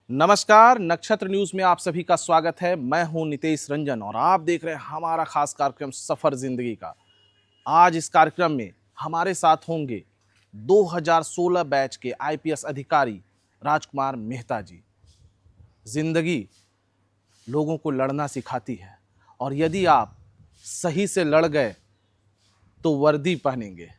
नमस्कार, नक्षत्र न्यूज में आप सभी का स्वागत है। मैं हूं नितेश रंजन और आप देख रहे हैं हमारा खास कार्यक्रम सफर जिंदगी का। आज इस कार्यक्रम में हमारे साथ होंगे 2016 बैच के आईपीएस अधिकारी राजकुमार मेहता जी। जिंदगी लोगों को लड़ना सिखाती है और यदि आप सही से लड़ गए तो वर्दी पहनेंगे।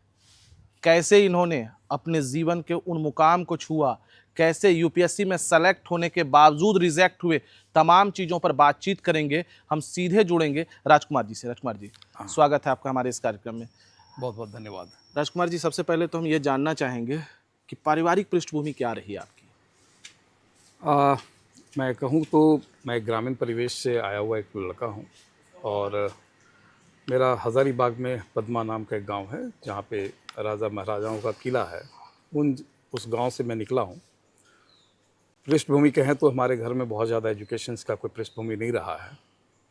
कैसे इन्होंने अपने जीवन के उन मुकाम को छुआ, कैसे यूपीएससी में सेलेक्ट होने के बावजूद रिजेक्ट हुए, तमाम चीज़ों पर बातचीत करेंगे। हम सीधे जुड़ेंगे राजकुमार जी से। राजकुमार जी, स्वागत है आपका हमारे इस कार्यक्रम में। बहुत बहुत धन्यवाद। राजकुमार जी, सबसे पहले तो हम ये जानना चाहेंगे कि पारिवारिक पृष्ठभूमि क्या रही आपकी? मैं कहूँ तो मैं एक ग्रामीण परिवेश से आया हुआ एक लड़का हूँ और मेरा हज़ारीबाग में पद्मा नाम का एक गांव है जहाँ पे राजा महाराजाओं का किला है। उस गांव से मैं निकला हूँ। पृष्ठभूमि कहें तो हमारे घर में बहुत ज़्यादा एजुकेशन का कोई पृष्ठभूमि नहीं रहा है।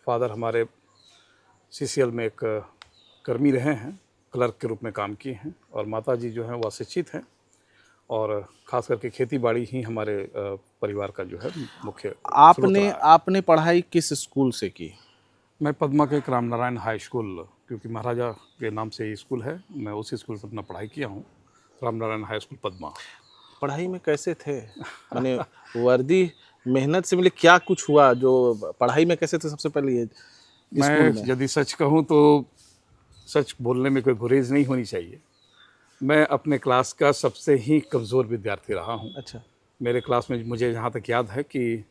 फादर हमारे सीसीएल में एक कर्मी रहे हैं, क्लर्क के रूप में काम किए हैं, और माता जी जो हैं वो अशिक्षित हैं और ख़ास करके खेती बाड़ी ही हमारे परिवार का जो है मुख्य स्रोत रहा है। आपने पढ़ाई किस स्कूल से की? मैं पद्मा के एक रामनारायण हाई स्कूल, क्योंकि महाराजा के नाम से ये स्कूल है, मैं उसी स्कूल से अपना पढ़ाई किया हूँ, रामनारायण हाई स्कूल पद्मा। पढ़ाई में कैसे थे? मैंने वर्दी मेहनत से मिले, क्या कुछ हुआ जो पढ़ाई में कैसे थे? सबसे पहले ये मैं यदि सच कहूँ तो सच बोलने में कोई गुरेज नहीं होनी चाहिए। मैं अपने क्लास का सबसे ही कमज़ोर विद्यार्थी रहा हूँ। अच्छा। मेरे क्लास में मुझे जहाँ तक याद है कि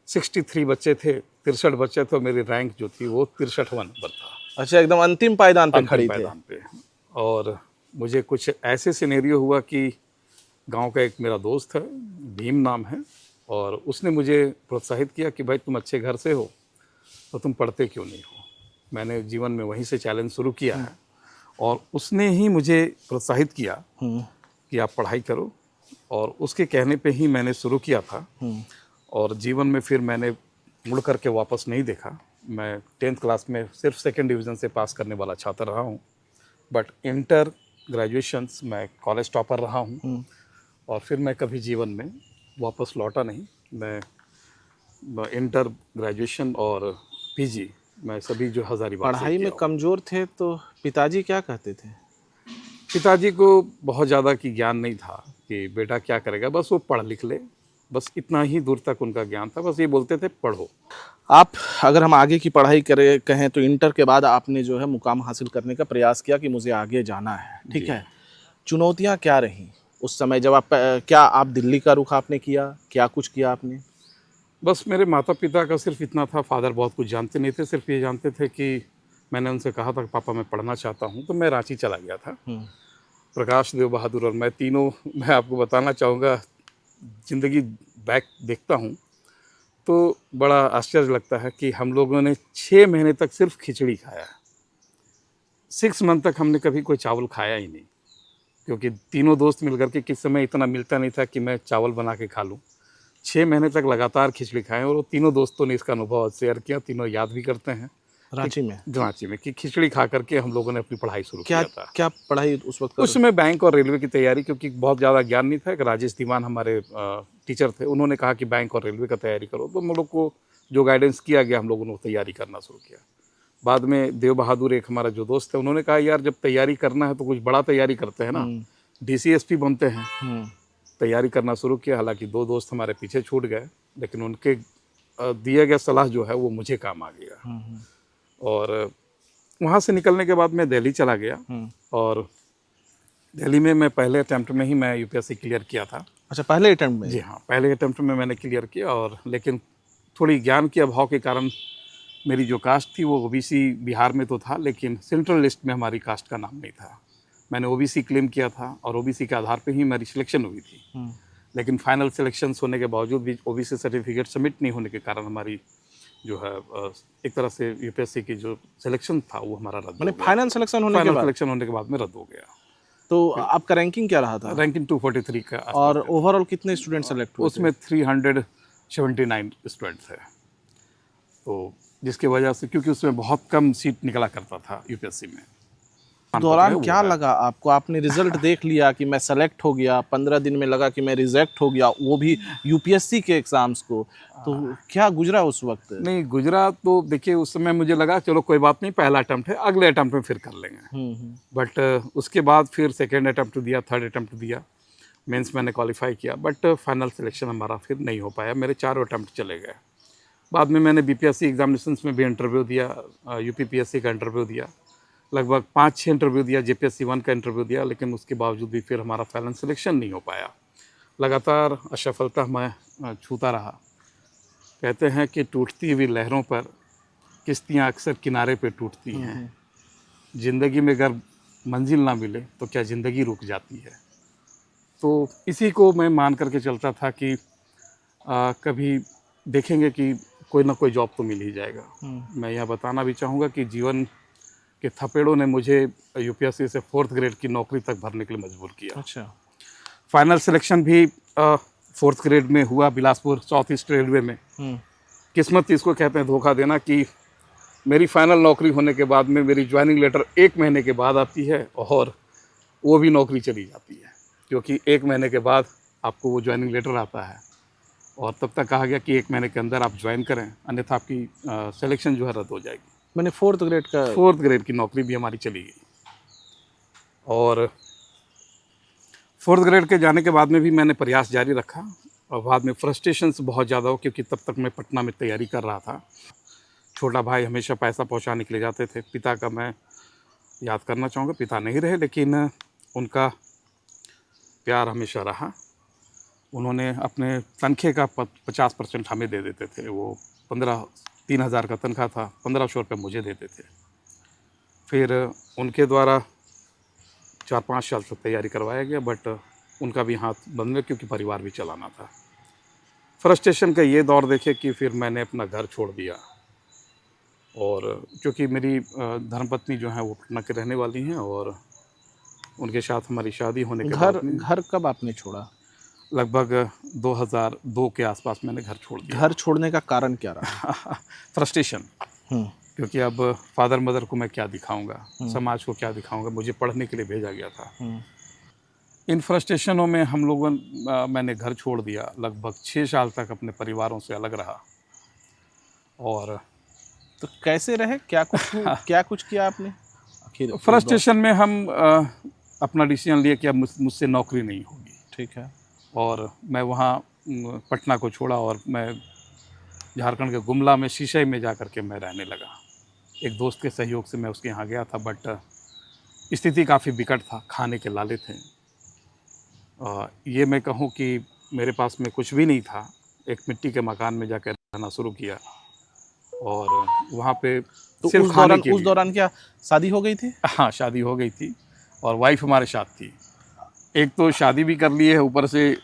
63 बच्चे थे, 63 बच्चे थे और मेरी रैंक जो थी वो 63वां नंबर था। अच्छा, एकदम अंतिम पायदान पे खड़ी थे। पे। और मुझे कुछ ऐसे सिनेरियो हुआ कि गांव का एक मेरा दोस्त है, भीम नाम है, और उसने मुझे प्रोत्साहित किया कि भाई तुम अच्छे घर से हो तो तुम पढ़ते क्यों नहीं हो। मैंने जीवन में वहीं से चैलेंज शुरू किया है और उसने ही मुझे प्रोत्साहित किया कि आप पढ़ाई करो, और उसके कहने पे ही मैंने शुरू किया था। और जीवन में फिर मैंने मुड़ करके वापस नहीं देखा। मैं 10th क्लास में सिर्फ 2nd डिवीज़न से पास करने वाला छात्र रहा हूँ, बट इंटर ग्रेजुएशंस मैं कॉलेज टॉपर रहा हूँ। और फिर मैं कभी जीवन में वापस लौटा नहीं। मैं इंटर, ग्रेजुएशन और पीजी मैं सभी जो हज़ारीबाग से पढ़ाई में कमज़ोर थे तो पिताजी क्या कहते थे? पिताजी को बहुत ज़्यादा की ज्ञान नहीं था कि बेटा क्या करेगा, बस वो पढ़ लिख ले, बस इतना ही दूर तक उनका ज्ञान था। बस ये बोलते थे पढ़ो। आप, अगर हम आगे की पढ़ाई करें कहें तो इंटर के बाद आपने जो है मुकाम हासिल करने का प्रयास किया कि मुझे आगे जाना है, ठीक है। चुनौतियां क्या रहीं उस समय जब क्या आप दिल्ली का रुख आपने किया, क्या कुछ किया आपने? बस मेरे माता पिता का सिर्फ इतना था, फादर बहुत कुछ जानते नहीं थे, सिर्फ ये जानते थे कि मैंने उनसे कहा था कि पापा मैं पढ़ना चाहता हूँ, तो मैं रांची चला गया था। प्रकाश देव बहादुर और मैं तीनों, मैं आपको बताना चाहूँगा, ज़िंदगी बैक देखता हूँ तो बड़ा आश्चर्य लगता है कि हम लोगों ने 6 महीने तक सिर्फ खिचड़ी खाया। 6 मंथ तक हमने कभी कोई चावल खाया ही नहीं, क्योंकि तीनों दोस्त मिलकर के, किस समय इतना मिलता नहीं था कि मैं चावल बना के खा लूँ। 6 महीने तक लगातार खिचड़ी खाएं, और वो तीनों दोस्तों ने इसका अनुभव शेयर किया। तीनों याद भी करते हैं रांची में कि खिचड़ी खा करके हम लोगों ने अपनी पढ़ाई शुरू किया था। क्या पढ़ाई उस वक्त? उस समय बैंक और रेलवे की तैयारी, क्योंकि बहुत ज़्यादा ज्ञान नहीं था। एक राजेश दीवान हमारे टीचर थे, उन्होंने कहा कि बैंक और रेलवे का तैयारी करो, तो हम लोग को जो गाइडेंस किया गया हम लोगों ने तैयारी करना शुरू किया। बाद में देव बहादुर एक हमारा जो दोस्त है, उन्होंने कहा यार जब तैयारी करना है तो कुछ बड़ा तैयारी करते हैं ना, DCSP बनते हैं। तैयारी करना शुरू किया। हालांकि 2 दोस्त हमारे पीछे छूट गए, लेकिन उनके दिया गया सलाह जो है वो मुझे काम आ गया। और वहाँ से निकलने के बाद मैं दिल्ली चला गया, और दिल्ली में मैं पहले अटैम्प्ट में ही मैं यूपीएससी क्लियर किया था। अच्छा, पहले अटैम्प्ट में? जी हाँ, पहले अटैम्प्ट में मैंने क्लियर किया। और लेकिन थोड़ी ज्ञान के अभाव के कारण मेरी जो कास्ट थी वो ओबीसी बिहार में तो था, लेकिन सेंट्रल लिस्ट में हमारी कास्ट का नाम नहीं था। मैंने ओबीसी क्लेम किया था और ओबीसी के आधार पे ही मेरी सिलेक्शन हुई थी। लेकिन फाइनल सिलेक्शन होने के बावजूद भी ओबीसी सर्टिफिकेट सबमिट नहीं होने के कारण हमारी जो है एक तरह से यूपीएससी की जो सिलेक्शन था वो हमारा रद्द हो गया। फाइनल सिलेक्शन होने के बाद में रद्द हो गया। तो आपका रैंकिंग क्या रहा था? रैंकिंग 243 का। और ओवरऑल कितने स्टूडेंट सेलेक्ट हुए? उसमें 379 स्टूडेंट थे। तो जिसकी वजह से, क्योंकि उसमें बहुत कम सीट निकला करता था यूपीएससी में, दौरान वो क्या है। लगा आपको? आपने रिजल्ट देख लिया कि मैं सेलेक्ट हो गया, 15 दिन में लगा कि मैं रिजेक्ट हो गया, वो भी यूपीएससी के एग्जाम्स को, तो क्या गुजरा उस वक्त? नहीं गुजरा तो देखिए, उस समय मुझे लगा चलो कोई बात नहीं, पहला अटेम्प्ट है, अगले अटेम्प्ट में फिर कर लेंगे। बट उसके बाद फिर सेकेंड अटेम्प्ट दिया, थर्ड अटेम्प्ट दिया, मेंस मैंने क्वालिफाई किया, बट फाइनल सिलेक्शन हमारा फिर नहीं हो पाया, मेरे चारों अटेम्प्ट चले गए। बाद में मैंने बीपीएससी एग्जामिनेशंस में भी इंटरव्यू दिया, यूपीपीएससी का इंटरव्यू दिया, लगभग 5-6 इंटरव्यू दिया, जेपीएससी 1 का इंटरव्यू दिया, लेकिन उसके बावजूद भी फिर हमारा फाइनल सिलेक्शन नहीं हो पाया। लगातार असफलता मैं छूता रहा। कहते हैं कि टूटती हुई लहरों पर किश्तियाँ अक्सर किनारे पे टूटती हैं। ज़िंदगी में अगर मंजिल ना मिले तो क्या ज़िंदगी रुक जाती है। तो इसी को मैं मान करके चलता था कि कभी देखेंगे कि कोई ना कोई जॉब तो मिल ही जाएगा। मैं यह बताना भी चाहूँगा कि जीवन के थपेड़ों ने मुझे यूपीएससी से 4th ग्रेड की नौकरी तक भरने के लिए मजबूर किया। अच्छा। फाइनल सिलेक्शन भी 4th ग्रेड में हुआ, बिलासपुर साउथ ईस्ट रेलवे में। किस्मत इसको कहते हैं, धोखा देना, कि मेरी फाइनल नौकरी होने के बाद में मेरी ज्वाइनिंग लेटर 1 महीने के बाद आती है और वो भी नौकरी चली जाती है, क्योंकि 1 महीने के बाद आपको वो ज्वाइनिंग लेटर आता है और तब तक कहा गया कि 1 महीने के अंदर आप ज्वाइन करें, अन्यथा आपकी सिलेक्शन जो है रद्द हो जाएगी। मैंने 4th ग्रेड का 4th ग्रेड की नौकरी भी हमारी चली गई। और 4th ग्रेड के जाने के बाद में भी मैंने प्रयास जारी रखा और बाद में फ्रस्ट्रेशंस बहुत ज़्यादा हो, क्योंकि तब तक मैं पटना में तैयारी कर रहा था। छोटा भाई हमेशा पैसा पहुंचाने के लिए जाते थे। पिता का मैं याद करना चाहूँगा, पिता नहीं रहे लेकिन उनका प्यार हमेशा रहा। उन्होंने अपने तनख्वाह का 50% हमें दे देते थे। वो 3,000 का तनख्वाह था, 1,500 रुपये मुझे देते थे। फिर उनके द्वारा 4-5 साल तक तैयारी करवाया गया, बट उनका भी हाथ बंद में, क्योंकि परिवार भी चलाना था। फ्रस्ट्रेशन का ये दौर देखे कि फिर मैंने अपना घर छोड़ दिया, और क्योंकि मेरी धर्मपत्नी जो है वो पटना के रहने वाली हैं और उनके साथ हमारी शादी होने के बाद में घर कब आपने छोड़ा? लगभग 2002 के आसपास मैंने घर छोड़ दिया। घर छोड़ने का कारण क्या रहा? फ्रस्ट्रेशन, क्योंकि अब फादर मदर को मैं क्या दिखाऊंगा, समाज को क्या दिखाऊंगा, मुझे पढ़ने के लिए भेजा गया था। इन फ्रस्ट्रेशनों में हम लोगों मैंने घर छोड़ दिया। लगभग 6 साल तक अपने परिवारों से अलग रहा। और तो कैसे रहे? क्या कुछ किया आपने आखिर? फ्रस्ट्रेशन में हम अपना डिसीजन लिए कि अब मुझसे नौकरी नहीं होगी। ठीक है। और मैं वहाँ पटना को छोड़ा और मैं झारखंड के गुमला में शीशई में जा कर के मैं रहने लगा। एक दोस्त के सहयोग से मैं उसके यहाँ गया था, बट स्थिति काफ़ी विकट था, खाने के लाले थे। ये मैं कहूँ कि मेरे पास में कुछ भी नहीं था। एक मिट्टी के मकान में जाकर रहना शुरू किया और वहाँ पे तो सिर्फ खाने के उस दौरान क्या शादी हो गई थी? हाँ, शादी हो गई थी और वाइफ हमारे साथ थी। एक तो शादी भी कर ली है, ऊपर से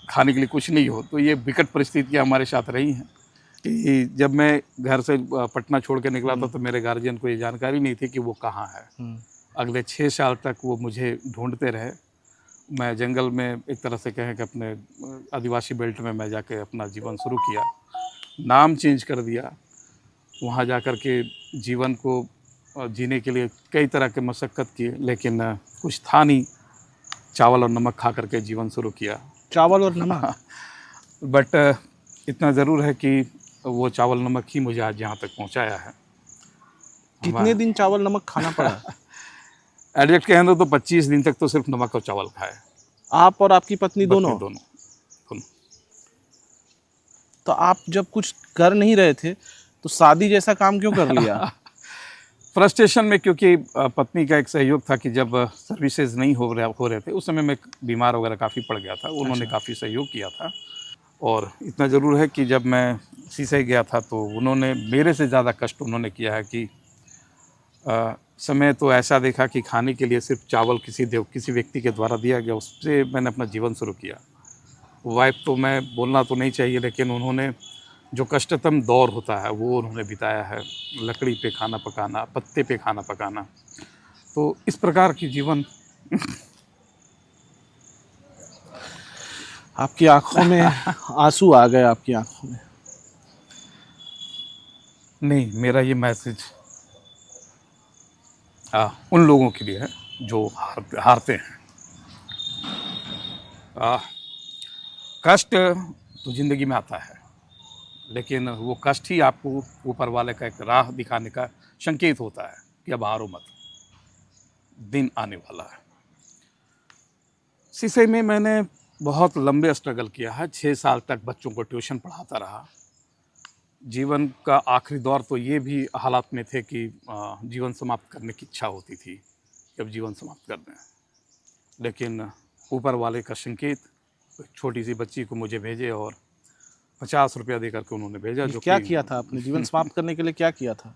खाने के लिए कुछ नहीं हो, तो ये विकट परिस्थितियाँ हमारे साथ रही हैं। कि जब मैं घर से पटना छोड़ के निकला था तो मेरे गार्जियन को ये जानकारी नहीं थी कि वो कहाँ है। अगले 6 साल तक वो मुझे ढूंढते रहे। मैं जंगल में, एक तरह से कहें कि अपने आदिवासी बेल्ट में मैं जाके अपना जीवन शुरू किया। नाम चेंज कर दिया। वहाँ जा कर के जीवन को जीने के लिए कई तरह के मशक्क़त किए, लेकिन कुछ था नहीं। चावल और नमक खा करके जीवन शुरू किया। चावल और नमक? बट इतना ज़रूर है कि वो चावल नमक ही मुझे आज यहाँ तक पहुँचाया है। कितने दिन चावल नमक खाना पड़ा? एडजस्ट कहें तो 25 दिन तक तो सिर्फ नमक और चावल खाए। आप और आपकी पत्नी दोनों? दोनों। तो आप जब कुछ कर नहीं रहे थे तो शादी जैसा काम क्यों कर लिया? फ्रस्ट्रेशन में, क्योंकि पत्नी का एक सहयोग था कि जब सर्विसेज नहीं हो रहे थे, उस समय मैं बीमार वगैरह काफ़ी पड़ गया था। उन्होंने काफ़ी सहयोग किया था। और इतना ज़रूर है कि जब मैं शीशई गया था तो उन्होंने मेरे से ज़्यादा कष्ट उन्होंने किया है। कि समय तो ऐसा देखा कि खाने के लिए सिर्फ चावल किसी व्यक्ति के द्वारा दिया गया, उससे मैंने अपना जीवन शुरू किया। वाइफ तो मैं बोलना तो नहीं चाहिए, लेकिन उन्होंने जो कष्टतम दौर होता है वो उन्होंने बिताया है। लकड़ी पे खाना पकाना, पत्ते पे खाना पकाना, तो इस प्रकार की जीवन। आपकी आंखों में आंसू आ गए, आपकी आंखों में। नहीं, मेरा ये मैसेज उन लोगों के लिए है जो हारते हैं। कष्ट तो ज़िंदगी में आता है, लेकिन वो कष्ट ही आपको ऊपर वाले का एक राह दिखाने का संकेत होता है कि अब हारो मत, दिन आने वाला है। शीशे में मैंने बहुत लंबे स्ट्रगल किया है। 6 साल तक बच्चों को ट्यूशन पढ़ाता रहा। जीवन का आखिरी दौर तो ये भी हालात में थे कि जीवन समाप्त करने की इच्छा होती थी कि अब जीवन समाप्त कर दें, लेकिन ऊपर वाले का संकेत, छोटी सी बच्ची को मुझे भेजे और 50 रुपया देकर के उन्होंने भेजा। जो क्या कि किया था आपने जीवन समाप्त करने के लिए, क्या किया था?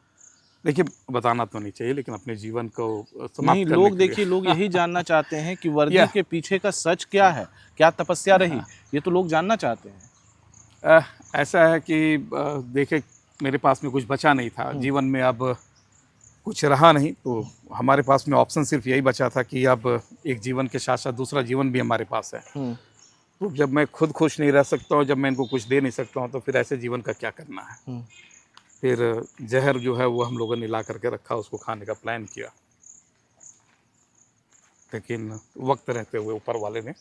देखिए, बताना तो नहीं चाहिए, लेकिन अपने जीवन को समाप्त नहीं, करने लोग के लिए देखिए, लोग यही जानना चाहते हैं कि वर्दी या के पीछे का सच क्या है, क्या तपस्या रही, ये तो लोग जानना चाहते हैं। ऐसा है कि देखिए, मेरे पास में कुछ बचा नहीं था जीवन में, अब कुछ रहा नहीं, तो हमारे पास में ऑप्शन सिर्फ यही बचा था कि अब एक जीवन के साथ साथ दूसरा जीवन भी हमारे पास है। तो जब मैं खुद खुश नहीं रह सकता हूँ, जब मैं इनको कुछ दे नहीं सकता हूँ, तो फिर ऐसे जीवन का क्या करना है। फिर जहर जो है वो हम लोगों ने ला करके रखा, उसको खाने का प्लान किया, लेकिन वक्त रहते हुए ऊपर वाले ने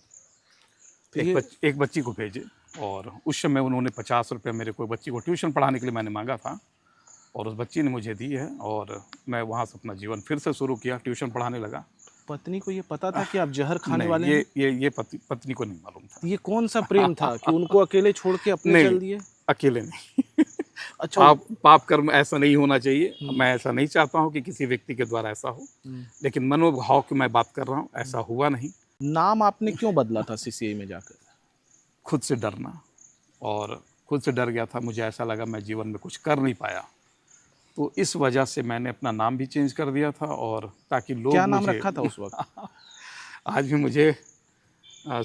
एक बच्ची को भेजे, और उस समय उन्होंने 50 रुपये मेरे को बच्ची को ट्यूशन पढ़ाने के लिए मैंने मांगा था, और उस बच्ची ने मुझे दी है, और मैं वहाँ से अपना जीवन फिर से शुरू किया, ट्यूशन पढ़ाने लगा। पत्नी को ये पता था कि आप जहर खाने नहीं, वाले हैं? ये पत्नी को नहीं मालूम था। ये कौन सा प्रेम था कि उनको अकेले छोड़ के अपने नहीं, चल दिए? अकेले नहीं। अच्छा। पाप कर्म ऐसा नहीं होना चाहिए। मैं ऐसा नहीं चाहता हूँ कि किसी व्यक्ति के द्वारा ऐसा हो, लेकिन मनोभाव की मैं बात कर रहा हूँ, ऐसा हुआ नहीं। नाम आपने क्यों बदला था सीसीआई में जाकर? खुद से डरना, और खुद से डर गया था। मुझे ऐसा लगा मैं जीवन में कुछ कर नहीं पाया, तो इस वजह से मैंने अपना नाम भी चेंज कर दिया था, और ताकि लोग क्या नाम रखा था उस वक्त? आज भी मुझे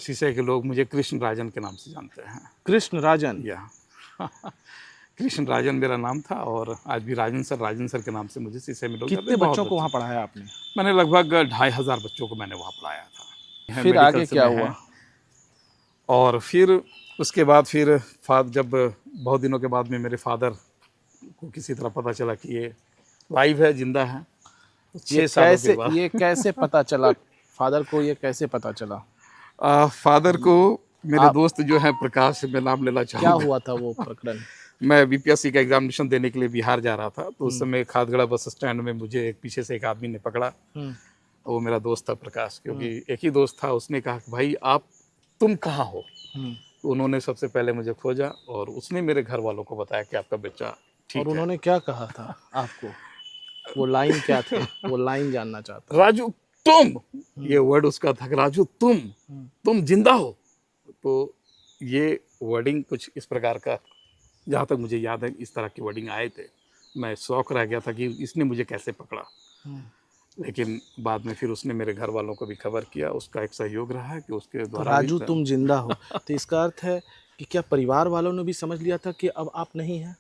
शीशे के लोग मुझे कृष्ण राजन के नाम से जानते हैं। कृष्ण राजन? या कृष्ण राजन मेरा नाम था, और आज भी राजन सर के नाम से मुझे शीशे में लोग जानते हैं। कितने बच्चों को वहाँ पढ़ाया आपने? मैंने लगभग 2500 बच्चों को मैंने वहाँ पढ़ाया था। फिर आगे क्या हुआ? और फिर उसके बाद फिर जब बहुत दिनों के बाद में मेरे फादर को किसी तरह पता चला कि ये लाइव है, जिंदा है, तो 6 सालों के बाद ये कैसे पता चला फादर को? ये कैसे पता चला? फादर को मेरे दोस्त जो है प्रकाश, मैं नाम लेना चाहूँगा। क्या हुआ था वो प्रकरण? मैं बीपीएससी का एग्जामिनेशन देने के लिए बिहार जा रहा था, तो उस समय खादगड़ा बस स्टैंड में मुझे पीछे से एक आदमी ने पकड़ा। वो मेरा दोस्त था प्रकाश, क्योंकि एक ही दोस्त था। उसने कहा कि भाई तुम कहाँ हो? तो उन्होंने सबसे पहले मुझे खोजा, और उसने मेरे घर वालों को बताया कि आपका बच्चा ठीक है। और उन्होंने क्या कहा था आपको? वो लाइन क्या थे? वो लाइन जानना चाहता। राजू तुम, ये वर्ड उसका था कि राजू तुम जिंदा हो। तो ये वर्डिंग कुछ इस प्रकार का, जहाँ तक मुझे याद है, इस तरह की वर्डिंग आए थे। मैं शौक रह गया था कि इसने मुझे कैसे पकड़ा, लेकिन बाद में फिर उसने मेरे घर वालों को भी खबर किया। उसका एक सहयोग रहा है कि उसके तो द्वारा राजू तुम जिंदा हो, तो इसका अर्थ है कि क्या परिवार वालों ने भी समझ लिया था कि अब आप नहीं हैं?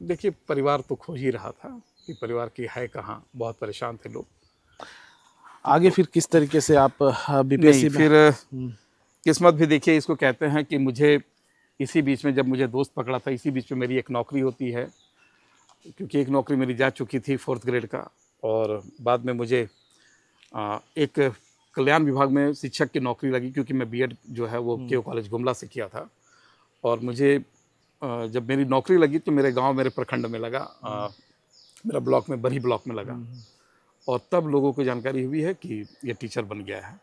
देखिए, परिवार तो खोज ही रहा था कि परिवार की है कहाँ, बहुत परेशान थे लोग। आगे फिर किस तरीके से आप बीपीएससी में? फिर किस्मत भी देखिए इसको कहते हैं कि मुझे इसी बीच में, जब मुझे दोस्त पकड़ा था, इसी बीच में मेरी एक नौकरी होती है, क्योंकि एक नौकरी मेरी जा चुकी थी 4th ग्रेड का, और बाद में मुझे एक कल्याण विभाग में शिक्षक की नौकरी लगी, क्योंकि मैं बीएड जो है वो केओ कॉलेज गुमला से किया था। और मुझे जब मेरी नौकरी लगी तो मेरे गांव, मेरे प्रखंड में लगा, मेरा ब्लॉक में, बरही ब्लॉक में लगा, और तब लोगों को जानकारी हुई है कि ये टीचर बन गया है।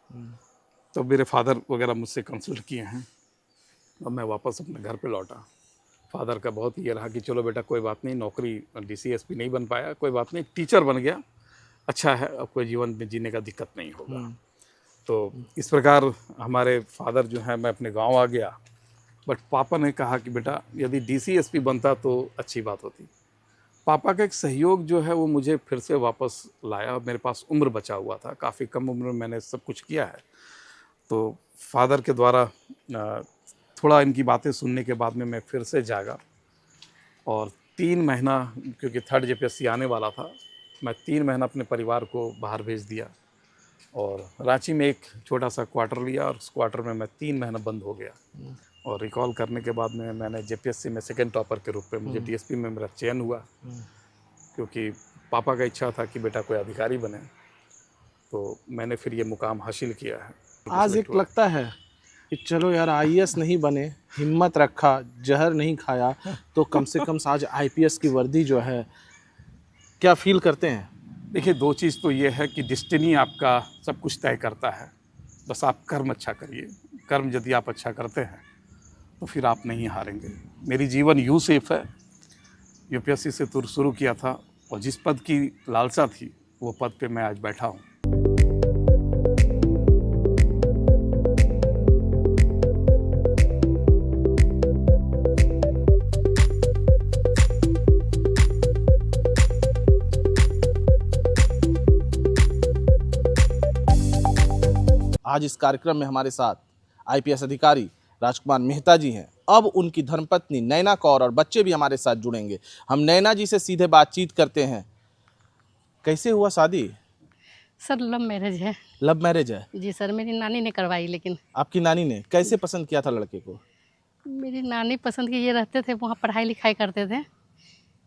तो मेरे फादर वगैरह मुझसे कंसल्ट किए हैं, और मैं वापस अपने घर पे लौटा। फादर का बहुत ये रहा कि चलो बेटा कोई बात नहीं, नौकरी डीसीएसपी नहीं बन पाया, कोई बात नहीं, टीचर बन गया, अच्छा है, अब कोई जीवन में जीने का दिक्कत नहीं होगा। तो इस प्रकार हमारे फादर जो है, मैं अपने गांव आ गया, बट पापा ने कहा कि बेटा यदि डीसीएसपी बनता तो अच्छी बात होती। पापा का एक सहयोग जो है वो मुझे फिर से वापस लाया। मेरे पास उम्र बचा हुआ था, काफ़ी कम उम्र में मैंने सब कुछ किया है। तो फादर के द्वारा थोड़ा इनकी बातें सुनने के बाद में मैं फिर से जागा, और 3 महीना, क्योंकि 3rd जेपीएससी आने वाला था, मैं 3 महीना अपने परिवार को बाहर भेज दिया, और रांची में एक छोटा सा क्वार्टर लिया, और उस क्वार्टर में मैं 3 महीना बंद हो गया। और रिकॉल करने के बाद में मैंने जेपीएससी में 2nd टॉपर के रूप में, मुझे डीएसपी में मेरा चयन हुआ, क्योंकि पापा का इच्छा था कि बेटा कोई अधिकारी बने, तो मैंने फिर ये मुकाम हासिल किया है। आज एक लगता है कि चलो यार आईएएस नहीं बने, हिम्मत रखा, जहर नहीं खाया, तो कम से कम आज आईपीएस की वर्दी जो है, क्या फील करते हैं? देखिए, दो चीज़ तो ये है कि डेस्टिनी आपका सब कुछ तय करता है, बस आप कर्म अच्छा करिए। कर्म यदि आप अच्छा करते हैं तो फिर आप नहीं हारेंगे। मेरी जीवन यूँ सेफ है, यूपीएससी से शुरू किया था और जिस पद की लालसा थी वो पद पे मैं आज बैठा हूँ। आज इस कार्यक्रम में हमारे साथ आईपीएस अधिकारी राजकुमार मेहता जी हैं। अब उनकी धर्मपत्नी नैना कौर और बच्चे भी हमारे साथ जुड़ेंगे। हम नैना जी से सीधे बातचीत करते हैं। कैसे हुआ शादी? सर लव मैरिज है। लव मैरिज है? जी सर, मेरी नानी ने करवाई। लेकिन आपकी नानी ने कैसे पसंद किया था लड़के को? मेरी नानी पसंद के ये रहते थे, वहाँ पढ़ाई लिखाई करते थे।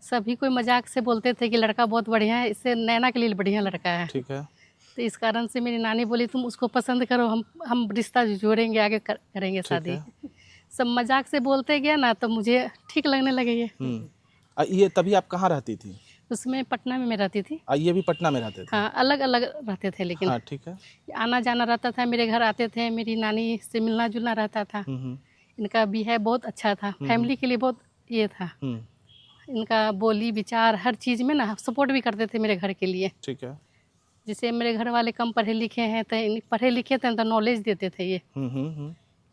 सभी कोई मजाक से बोलते थे कि लड़का बहुत बढ़िया है, इससे नैना के लिए बढ़िया लड़का है। ठीक है। तो इस कारण से मेरी नानी बोली तुम उसको पसंद करो, हम रिश्ता जोड़ेंगे, आगे करेंगे शादी। सब मजाक से बोलते गया ना, तो मुझे ठीक लगने लगे ये। ये तभी आप कहाँ रहती थी? उसमें पटना में मैं रहती थी। ये भी पटना में रहते थे? हाँ, अलग अलग रहते थे, लेकिन हाँ, ठीक है। आना जाना रहता था, मेरे घर आते थे, मेरी नानी से मिलना जुलना रहता था। इनका बिहेव बहुत अच्छा था, फैमिली के लिए बहुत ये था। इनका बोली विचार हर चीज़ में ना सपोर्ट भी करते थे मेरे घर के लिए। ठीक है। जैसे मेरे घर वाले कम पढ़े लिखे हैं, तो पढ़े लिखे थे तो नॉलेज देते थे ये।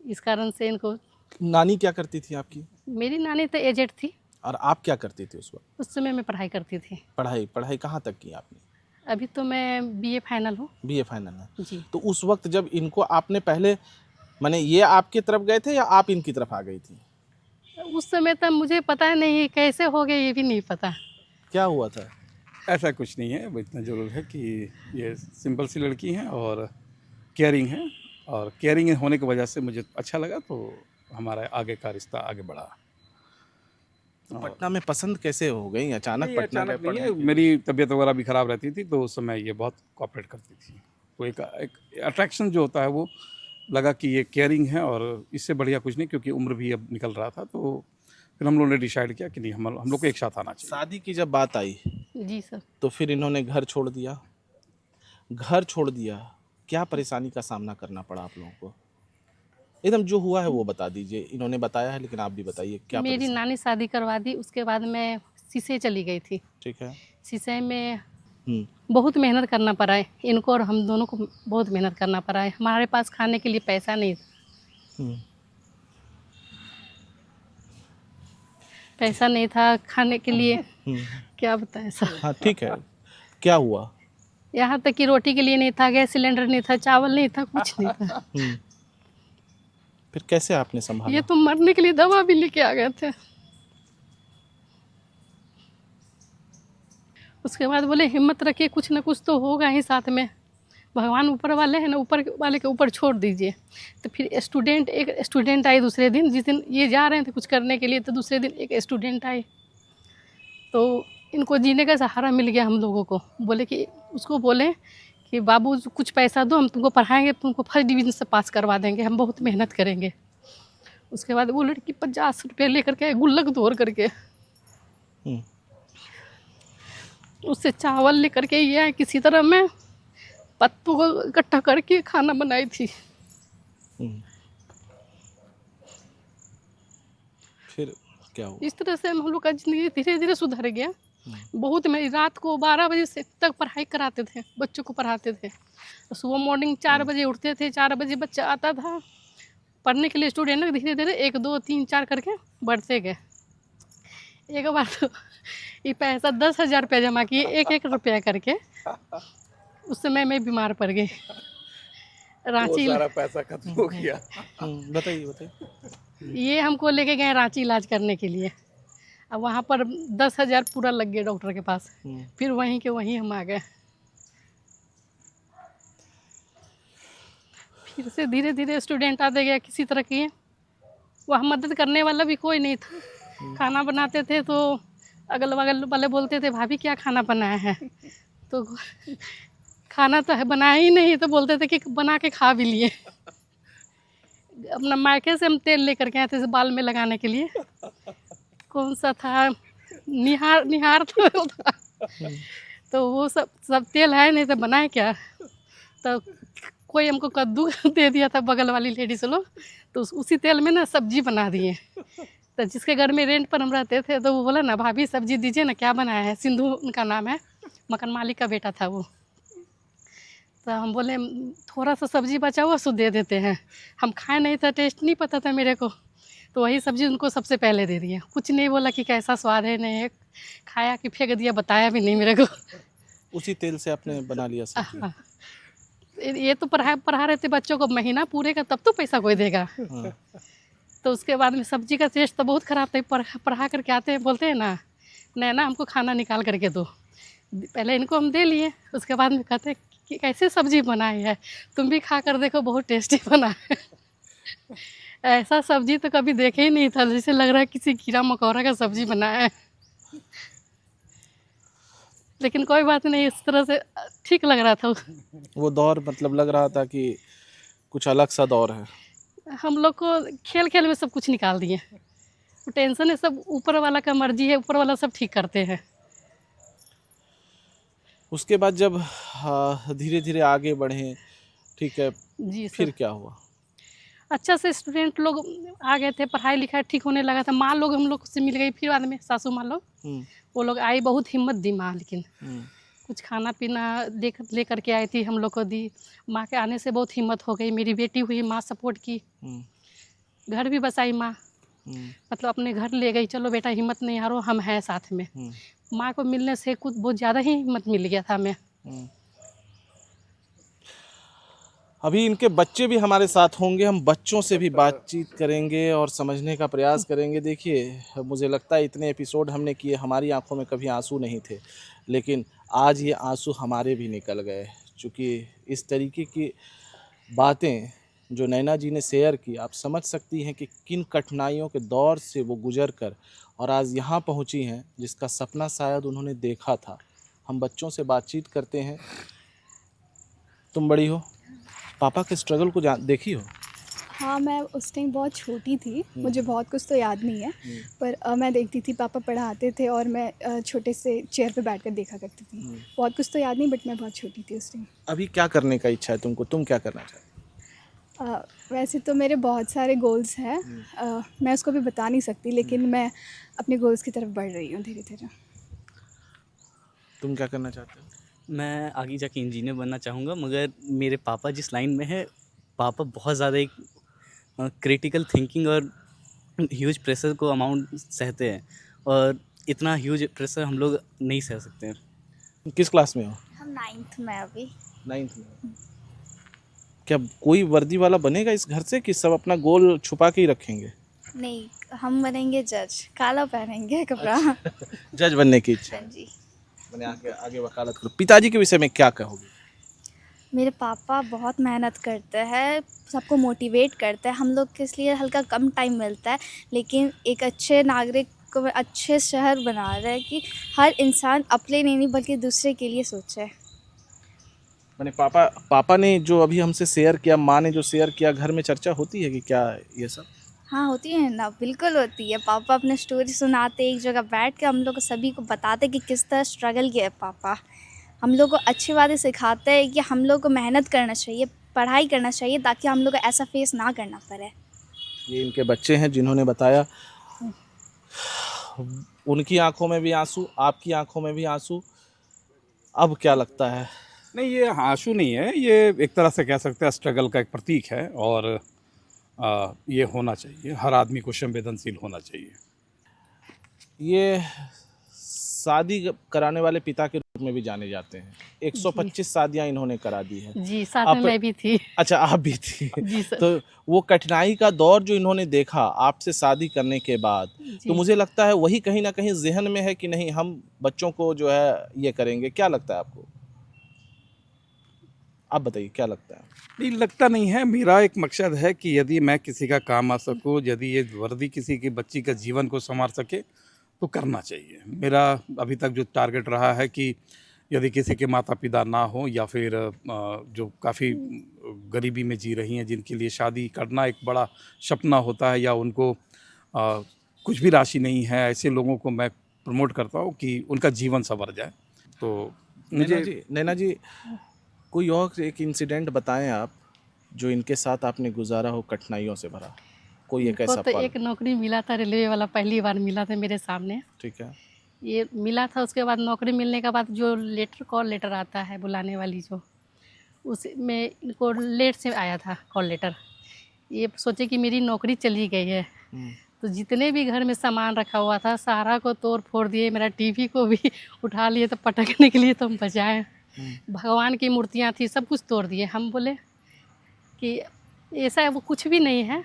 इस कारण से इनको। नानी क्या करती थी आपकी? मेरी नानी तो एजेड थी। और आप क्या करती थी उस वक्त? उस समय मैं पढ़ाई करती थी। पढ़ाई कहाँ तक की आपने? अभी तो मैं बीए फाइनल हूँ। बीए फाइनल है जी। तो उस वक्त जब इनको आपने पहले, माने ये आपकी तरफ गए थे या आप इनकी तरफ आ गई थी? उस समय तक मुझे पता नहीं कैसे हो गया, ये भी नहीं पता। क्या हुआ था? ऐसा कुछ नहीं है, इतना ज़रूर है कि ये सिंपल सी लड़की हैं और केयरिंग है, और केयरिंग होने की वजह से मुझे अच्छा लगा, तो हमारा आगे का रिश्ता आगे बढ़ा। तो पटना में पसंद कैसे हो गई अचानक? नहीं, पटना अचानक गए नहीं है, पढ़ने के लिए? मेरी तबीयत वगैरह भी ख़राब रहती थी, तो उस समय ये बहुत कोऑपरेट करती थी। तो एक अट्रैक्शन जो होता है वो लगा कि ये केयरिंग है, और इससे बढ़िया कुछ नहीं, क्योंकि उम्र भी अब निकल रहा था। तो फिर हम लोगों ने डिसाइड किया कि नहीं, हम लोग को एक साथ आना चाहिए। शादी की जब बात आई जी सर। तो फिर इन्होंने घर छोड़ दिया। क्या परेशानी का सामना करना पड़ा आप लोगों को? एकदम जो हुआ है वो बता दीजिए। इन्होंने बताया है, लेकिन आप भी बताइए क्या मेरी परेशानी? नानी शादी करवा दी, उसके बाद मैं सीसे चली गई थी। ठीक है। सीसे में बहुत मेहनत करना पड़ा है इनको, और हम दोनों को बहुत मेहनत करना पड़ा है। हमारे पास खाने के लिए पैसा नहीं था। पैसा नहीं था खाने के लिए। क्या बताएं सर। हाँ, ठीक है। क्या हुआ? यहाँ तक कि रोटी के लिए नहीं था, गैस सिलेंडर नहीं था, चावल नहीं था, कुछ नहीं था। फिर कैसे आपने संभाला? ये तो मरने के लिए दवा भी लेके आ गए थे। उसके बाद बोले हिम्मत रखिए, कुछ ना कुछ तो होगा ही साथ में, भगवान ऊपर वाले हैं ना, ऊपर वाले के ऊपर छोड़ दीजिए। तो फिर एक स्टूडेंट आई दूसरे दिन, जिस दिन ये जा रहे थे कुछ करने के लिए, तो दूसरे दिन एक स्टूडेंट आई, तो इनको जीने का सहारा मिल गया हम लोगों को। बोले कि उसको बोले कि बाबू कुछ पैसा दो, हम तुमको पढ़ाएंगे, तुमको फर्स्ट डिवीज़न से पास करवा देंगे, हम बहुत मेहनत करेंगे। उसके बाद वो लड़की 50 रुपये लेकर के गुल्लक तोड़ करके उससे चावल लेकर के ये किसी तरह मैं पत्तों को इकट्ठा करके खाना बनाई थी। फिर क्या हुआ? इस तरह से हम लोग का ज़िंदगी धीरे धीरे सुधर गया। बहुत मेरी रात को 12 बजे से तक पढ़ाई कराते थे, बच्चों को पढ़ाते थे। सुबह मॉर्निंग 4 बजे उठते थे, 4 बजे बच्चा आता था पढ़ने के लिए। स्टूडेंट धीरे धीरे 1 2 3 4 करके बढ़ते गए। एक बार तो ये पैसा 10,000 रुपया जमा किए, 1 रुपया करके। उस समय मैं बीमार पड़ गई, रांची। सारा पैसा खत्म हो गया। बताइए। ये हमको लेके गए रांची इलाज करने के लिए। अब वहाँ पर 10,000 पूरा लग गया डॉक्टर के पास। फिर वहीं के वहीं हम आ गए। फिर से धीरे धीरे स्टूडेंट आते गए, किसी तरह की वहाँ मदद करने वाला भी कोई नहीं था। खाना बनाते थे तो अगल बगल वाले बोलते थे भाभी क्या खाना बनाया है, तो खाना तो है बनाया ही नहीं, तो बोलते थे कि बना के खा भी लिए। अपना मायके से हम तेल लेकर के आए थे बाल में लगाने के लिए, कौन सा था, निहार निहार था। तो वो सब तेल है नहीं तो बनाए क्या। तो कोई हमको कद्दू दे दिया था बगल वाली लेडीज लोग, तो उसी तेल में ना सब्जी बना दिए। तो जिसके घर में रेंट पर हम रहते थे, तो वो बोला ना भाभी सब्जी दीजिए ना, क्या बनाया है। सिंधु उनका नाम है, मकान मालिक का बेटा था वो। तो हम बोले थोड़ा सा सब्जी बचा हुआ सो दे देते हैं। हम खाए नहीं था, टेस्ट नहीं पता था मेरे को, तो वही सब्जी उनको सबसे पहले दे दिया। कुछ नहीं बोला कि कैसा स्वाद है, नहीं है, खाया कि फेंक दिया, बताया भी नहीं मेरे को। उसी तेल से आपने बना लिया सब्जी? हाँ। ये तो पढ़ा रहे थे बच्चों को महीना पूरे का, तब तो पैसा कोई देगा। हाँ। तो उसके बाद में सब्जी का टेस्ट तो बहुत ख़राब था। पढ़ा करके आते हैं, बोलते हैं ना नैना हमको खाना निकाल करके दो। पहले इनको हम दे लिए, उसके बाद में कहते हैं कि कैसे सब्जी बनाई है, तुम भी खा कर देखो, बहुत टेस्टी बना है। ऐसा सब्जी तो कभी देखे ही नहीं था, जैसे लग रहा है किसी कीड़ा मकोड़ा का सब्जी बनाया है। लेकिन कोई बात नहीं, इस तरह से ठीक लग रहा था। वो दौर मतलब लग रहा था कि कुछ अलग सा दौर है। हम लोग को खेल खेल में सब कुछ निकाल दिए। वो टेंशन है, सब ऊपर वाला का मर्जी है, ऊपर वाला सब ठीक करते हैं। उसके बाद जब धीरे धीरे आगे बढ़े, ठीक है, जी फिर सर। क्या हुआ? अच्छा से स्टूडेंट लोग आ गए थे, पढ़ाई लिखाई ठीक होने लगा था। माँ लोग हम लोग से मिल गई, फिर बाद में सासू माँ लोग, वो लोग आई, बहुत हिम्मत दी माँ। लेकिन कुछ खाना पीना ले करके आई थी, हम लोग को दी। माँ के आने से बहुत हिम्मत हो गई। मेरी बेटी हुई, माँ सपोर्ट की, घर भी बसाई माँ, मतलब अपने घर ले गई। चलो बेटा हिम्मत नहीं हारो, हम हैं साथ में। माँ को मिलने से कुछ बहुत ज़्यादा ही हिम्मत मिल गया था हमें। अभी इनके बच्चे भी हमारे साथ होंगे, हम बच्चों से भी बातचीत करेंगे और समझने का प्रयास करेंगे। देखिए, मुझे लगता है इतने एपिसोड हमने किए, हमारी आंखों में कभी आंसू नहीं थे, लेकिन आज ये आंसू हमारे भी निकल गए। क्योंकि इस तरीके की बातें जो नैना जी ने शेयर की, आप समझ सकती हैं कि किन कठिनाइयों के दौर से वो गुजर कर और आज यहाँ पहुँची हैं, जिसका सपना शायद उन्होंने देखा था। हम बच्चों से बातचीत करते हैं। तुम बड़ी हो, पापा के स्ट्रगल को देखी हो? हाँ, मैं उस टाइम बहुत छोटी थी, मुझे बहुत कुछ तो याद नहीं है, पर मैं देखती थी पापा पढ़ाते थे और मैं छोटे से चेयर पे बैठकर देखा करती थी। बहुत कुछ तो याद नहीं, बट मैं बहुत छोटी थी उस टाइम। अभी क्या करने का इच्छा है तुमको? तुम क्या करना चाहते वैसे तो मेरे बहुत सारे गोल्स हैं, मैं उसको भी बता नहीं सकती, लेकिन मैं अपने गोल्स की तरफ बढ़ रही हूँ धीरे धीरे। तुम क्या करना चाहते हो? मैं आगे जाके इंजीनियर बनना चाहूँगा, मगर मेरे पापा जिस लाइन में है, पापा बहुत ज़्यादा एक क्रिटिकल थिंकिंग और ह्यूज प्रेशर को अमाउंट सहते हैं, और इतना ह्यूज प्रेशर हम लोग नहीं सह सकते हैं। किस क्लास में हो? हम 9th में अभी। 9th में। क्या कोई वर्दी वाला बनेगा इस घर से, कि सब अपना गोल छुपा के ही रखेंगे? नहीं, हम बनेंगे जज, काला पहनेंगे कपड़ा। जज बनने की इच्छा हाँ है। जी। मैंने आगे आगे वकालत करो। पिताजी के विषय में क्या कहोगे? मेरे पापा बहुत मेहनत करते हैं, सबको मोटिवेट करते हैं। हम लोग के लिए हल्का कम टाइम मिलता है, लेकिन एक अच्छे नागरिक को अच्छे शहर बना रहे हैं कि हर इंसान अपने नहीं बल्कि दूसरे के लिए सोचे। मैंने पापा ने जो अभी हमसे शेयर किया, माँ ने जो शेयर किया, घर में चर्चा होती है कि क्या ये सब? हाँ होती है ना, बिल्कुल होती है। पापा अपने स्टोरी सुनाते, एक जगह बैठ के हम लोग को सभी को बताते कि किस तरह स्ट्रगल किया है पापा। हम लोग को अच्छी बातें सिखाते हैं कि हम लोग को मेहनत करना चाहिए, पढ़ाई करना चाहिए, ताकि हम लोग को ऐसा फेस ना करना पड़े। ये इनके बच्चे हैं जिन्होंने बताया। उनकी आंखों में भी आंसू, आपकी आंखों में भी आंसू। अब क्या लगता है? नहीं, ये आंसू नहीं है, ये एक तरह से कह सकते हैं स्ट्रगल का एक प्रतीक है, और ये होना चाहिए, हर आदमी को संवेदनशील होना चाहिए। ये शादी कराने वाले पिता के रूप में भी जाने जाते हैं। 125 शादियां इन्होंने करा दी है। जी, साथ में मैं भी थी। अच्छा, आप भी थी। जी सर। तो वो कठिनाई का दौर जो इन्होंने देखा आपसे शादी करने के बाद, तो मुझे लगता है वही कहीं ना कहीं जहन में है कि नहीं, हम बच्चों को जो है ये करेंगे। क्या लगता है आपको? आप बताइए, क्या लगता है? नहीं, लगता नहीं है। मेरा एक मकसद है कि यदि मैं किसी का काम आ सकूं, यदि ये वर्दी किसी की बच्ची का जीवन को संवार सके, तो करना चाहिए। मेरा अभी तक जो टारगेट रहा है कि यदि किसी के माता पिता ना हो या फिर जो काफ़ी गरीबी में जी रही हैं, जिनके लिए शादी करना एक बड़ा सपना होता है या उनको कुछ भी राशि नहीं है, ऐसे लोगों को मैं प्रमोट करता हूँ कि उनका जीवन संवर जाए। तो नैना जी कोई और एक इंसिडेंट बताएं आप जो इनके साथ आपने गुजारा हो कठिनाइयों से भरा, कोई एक इनको ऐसा तो पल। एक नौकरी मिला था रेलवे वाला, पहली बार मिला था मेरे सामने। ठीक है। ये मिला था, उसके बाद नौकरी मिलने के बाद जो कॉल लेटर आता है बुलाने वाली, जो उसमें इनको लेट से आया था कॉल लेटर। ये सोचे कि मेरी नौकरी चली गई है, तो जितने भी घर में सामान रखा हुआ था सारा को तोड़ फोड़ दिए, मेरा टीवी को भी उठा लिए, तो पटकने के लिए तो हम बचाए। भगवान की मूर्तियाँ थी, सब कुछ तोड़ दिए। हम बोले कि ऐसा है, वो कुछ भी नहीं है।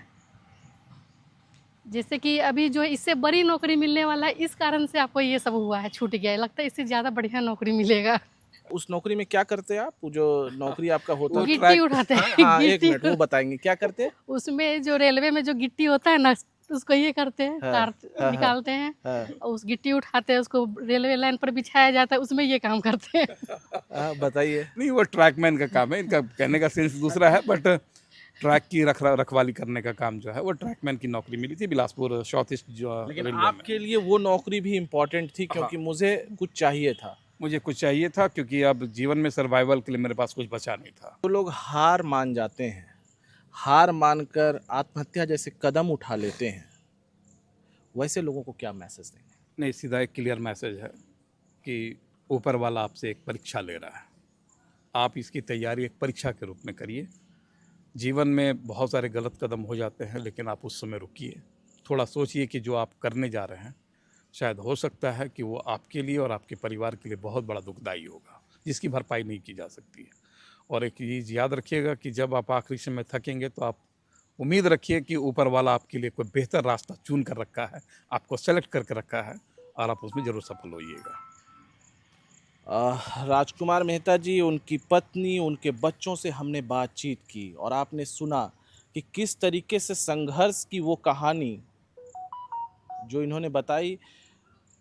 जैसे कि अभी जो है इससे बड़ी नौकरी मिलने वाला है, इस कारण से आपको ये सब हुआ है, छूट गया है। लगता है इससे ज़्यादा बढ़िया नौकरी मिलेगा। उस नौकरी में क्या करते हैं आप? वो जो नौकरी आपका होता है? गिट्टी उठाते हैं। हाँ, एक गिट्टी मिनट, वो बताएंगे क्या करते हैं? उसमें जो रेलवे में जो गिट्टी होता है ना, उसको ये करते हैं, हाँ, तार हाँ, निकालते हैं हाँ। और उस गिट्टी उठाते हैं, उसको रेलवे लाइन पर बिछाया जाता है, उसमें ये काम करते हैं। बताइए। नहीं, वो ट्रैकमैन का काम है। इनका कहने का सेंस दूसरा है, बट ट्रैक की रखवाली करने का काम जो है वो ट्रैकमैन की नौकरी मिली थी बिलासपुर साउथ ईस्ट जो लेकिन रेलवे में। आपके लिए वो नौकरी भी इम्पोर्टेंट थी क्योंकि मुझे कुछ चाहिए था। मुझे कुछ चाहिए था क्योंकि अब जीवन में सर्वाइवल के लिए मेरे पास कुछ बचा नहीं था। तो लोग हार मान जाते हैं, हार मानकर आत्महत्या जैसे कदम उठा लेते हैं, वैसे लोगों को क्या मैसेज देंगे? नहीं, सीधा एक क्लियर मैसेज है कि ऊपर वाला आपसे एक परीक्षा ले रहा है। आप इसकी तैयारी एक परीक्षा के रूप में करिए। जीवन में बहुत सारे गलत कदम हो जाते हैं, लेकिन आप उस समय रुकिए, थोड़ा सोचिए कि जो आप करने जा रहे हैं शायद हो सकता है कि वो आपके लिए और आपके परिवार के लिए बहुत बड़ा दुखदाई होगा, जिसकी भरपाई नहीं की जा सकती है। और एक चीज़ याद रखिएगा कि जब आप आखिरी समय थकेंगे तो आप उम्मीद रखिए कि ऊपर वाला आपके लिए कोई बेहतर रास्ता चुन कर रखा है, आपको सेलेक्ट करके रखा है और आप उसमें ज़रूर सफल होइएगा। राजकुमार मेहता जी, उनकी पत्नी, उनके बच्चों से हमने बातचीत की और आपने सुना कि किस तरीके से संघर्ष की वो कहानी जो इन्होंने बताई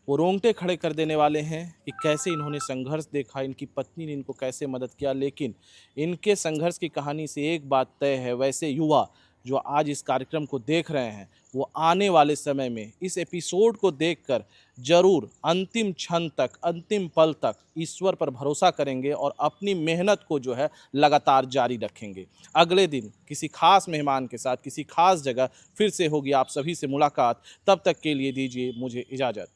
वो रोंगटे खड़े कर देने वाले हैं कि कैसे इन्होंने संघर्ष देखा, इनकी पत्नी ने इनको कैसे मदद किया। लेकिन इनके संघर्ष की कहानी से एक बात तय है, वैसे युवा जो आज इस कार्यक्रम को देख रहे हैं वो आने वाले समय में इस एपिसोड को देखकर जरूर अंतिम क्षण तक, अंतिम पल तक ईश्वर पर भरोसा करेंगे और अपनी मेहनत को जो है लगातार जारी रखेंगे। अगले दिन किसी खास मेहमान के साथ किसी खास जगह फिर से होगी आप सभी से मुलाकात। तब तक के लिए दीजिए मुझे इजाज़त।